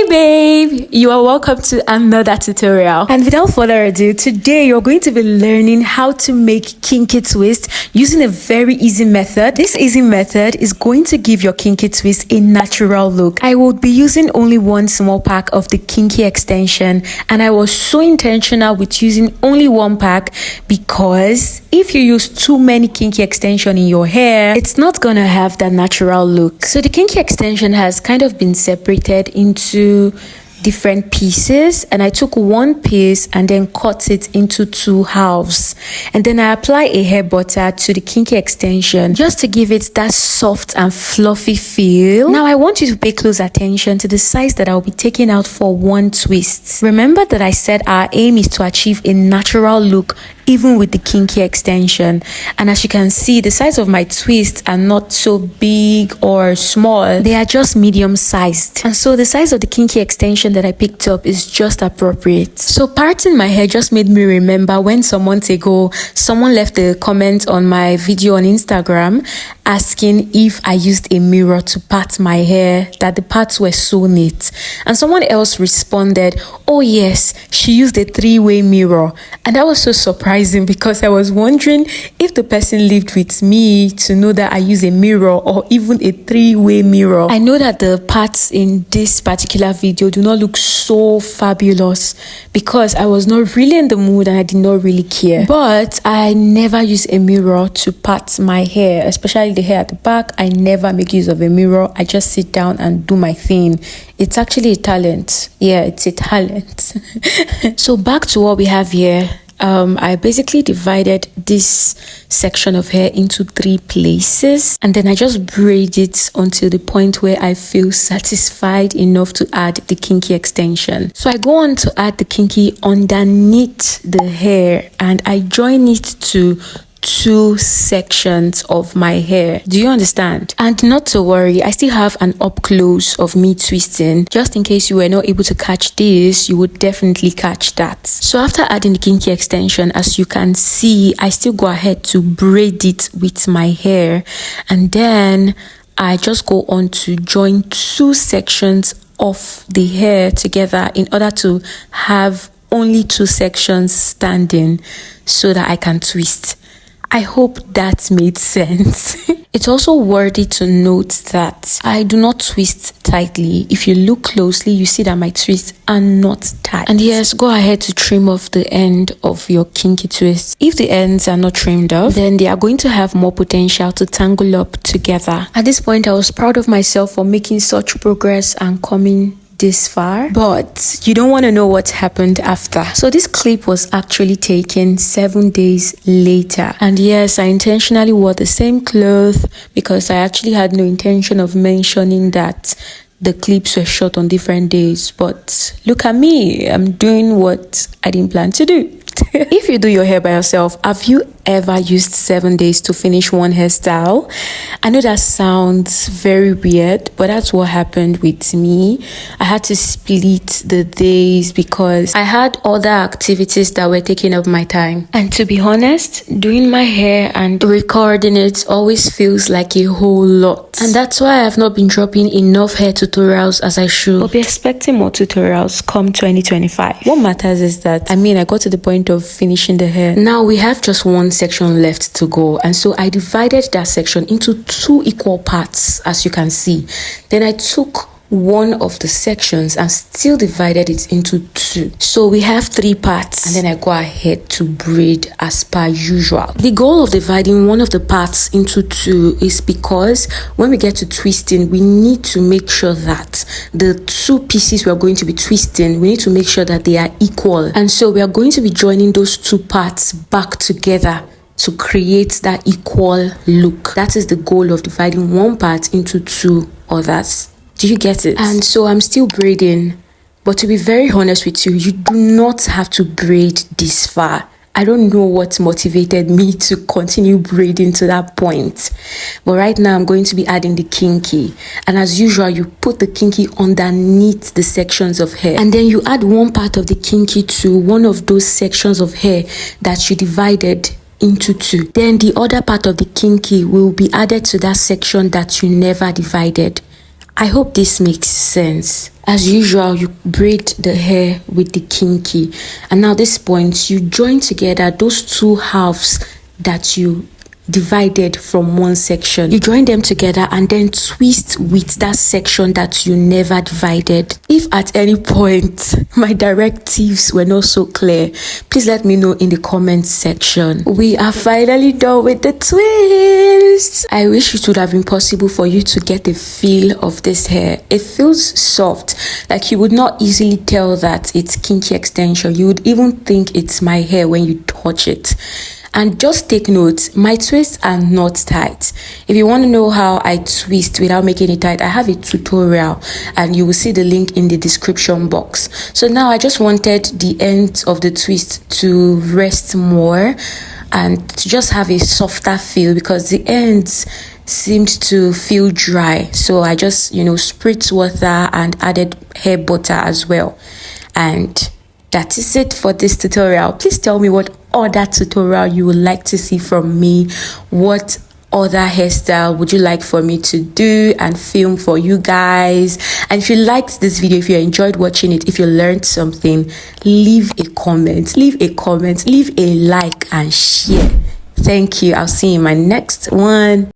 Hey babe, you are welcome to another tutorial. And without further ado, today you're going to be learning how to make kinky twist using a very easy method. This easy method is going to give your kinky twist a natural look. I will be using only one small pack of the kinky extension, and I was so intentional with using only one pack because if you use too many kinky extension in your hair, it's not gonna have that natural look. So the kinky extension has kind of been separated into different pieces, and I took one piece and then cut it into two halves, and then I apply a hair butter to the kinky extension just to give it that soft and fluffy feel. Now I want you to pay close attention to the size that I'll be taking out for one twist. Remember that I said our aim is to achieve a natural look even with the kinky extension, and as you can see, the size of my twists are not so big or small, they are just medium sized, and so the size of the kinky extension that I picked up is just appropriate. So parting my hair just made me remember when some months ago someone left a comment on my video on Instagram asking if I used a mirror to part my hair, that the parts were so neat, and someone else responded, oh yes, she used a three-way mirror, and that was so surprising because I was wondering if the person lived with me to know that I use a mirror or even a three-way mirror. I know that the parts in this particular video do not look so fabulous because I was not really in the mood and I did not really care, but I never use a mirror to part my hair, especially the hair at the back. I never make use of a mirror. I just sit down and do my thing. It's actually a talent. Yeah, it's a talent. So back to what we have here. I basically divided this section of hair into three places, and then I just braid it until the point where I feel satisfied enough to add the kinky extension. So I go on to add the kinky underneath the hair, and I join it to two sections of my hair. Do you understand? And not to worry, I still have an up close of me twisting. Just in case you were not able to catch this, you would definitely catch that. So after adding the kinky extension, as you can see, I still go ahead to braid it with my hair, and then I just go on to join two sections of the hair together in order to have only two sections standing so that I can twist. I hope that made sense. It's also worthy to note that I do not twist tightly. If you look closely, you see that my twists are not tight. And yes, go ahead to trim off the end of your kinky twists. If the ends are not trimmed off, then they are going to have more potential to tangle up together. At this point, I was proud of myself for making such progress and coming this far, but you don't want to know what happened after. So this clip was actually taken 7 days later, and yes, I intentionally wore the same clothes because I actually had no intention of mentioning that the clips were shot on different days. But look at me, I'm doing what I didn't plan to do. If you do your hair by yourself, have you ever used 7 days to finish one hairstyle? I know that sounds very weird, but that's what happened with me. I had to split the days because I had other activities that were taking up my time. And to be honest, doing my hair and recording it always feels like a whole lot. And that's why I have not been dropping enough hair tutorials as I should. I'll be expecting more tutorials come 2025. What matters is that, I got to the point of finishing the hair. Now we have just one section left to go, and so I divided that section into two equal parts, as you can see. Then I took one of the sections and still divided it into two, so we have three parts, and then I go ahead to braid as per usual. The goal of dividing one of the parts into two is because when we get to twisting, we need to make sure that the two pieces we are going to be twisting, we need to make sure that they are equal, and so we are going to be joining those two parts back together to create that equal look. That is the goal of dividing one part into two others. Do you get it? And so I'm still braiding, but to be very honest with you, you do not have to braid this far. I don't know what motivated me to continue braiding to that point, but right now I'm going to be adding the kinky, and as usual, you put the kinky underneath the sections of hair, and then you add one part of the kinky to one of those sections of hair that you divided into two. Then the other part of the kinky will be added to that section that you never divided. I hope this makes sense. As usual, you braid the hair with the kinky, and now this point you join together those two halves that you divided from one section. You join them together and then twist with that section that you never divided. If at any point my directives were not so clear, please let me know in the comment section. We are finally done with the twists. I wish it would have been possible for you to get the feel of this hair. It feels soft, like you would not easily tell that it's kinky extension. You would even think it's my hair when you touch it. And just take note, my twists are not tight. If you want to know how I twist without making it tight, I have a tutorial and you will see the link in the description box. So now I just wanted the ends of the twist to rest more and to just have a softer feel because the ends seemed to feel dry. So I just, spritz water and added hair butter as well. And that is it for this tutorial. Please tell me what other tutorial you would like to see from me. What other hairstyle would you like for me to do and film for you guys? And if you liked this video, if you enjoyed watching it, if you learned something, leave a comment, leave a like and share. Thank you. I'll see you in my next one.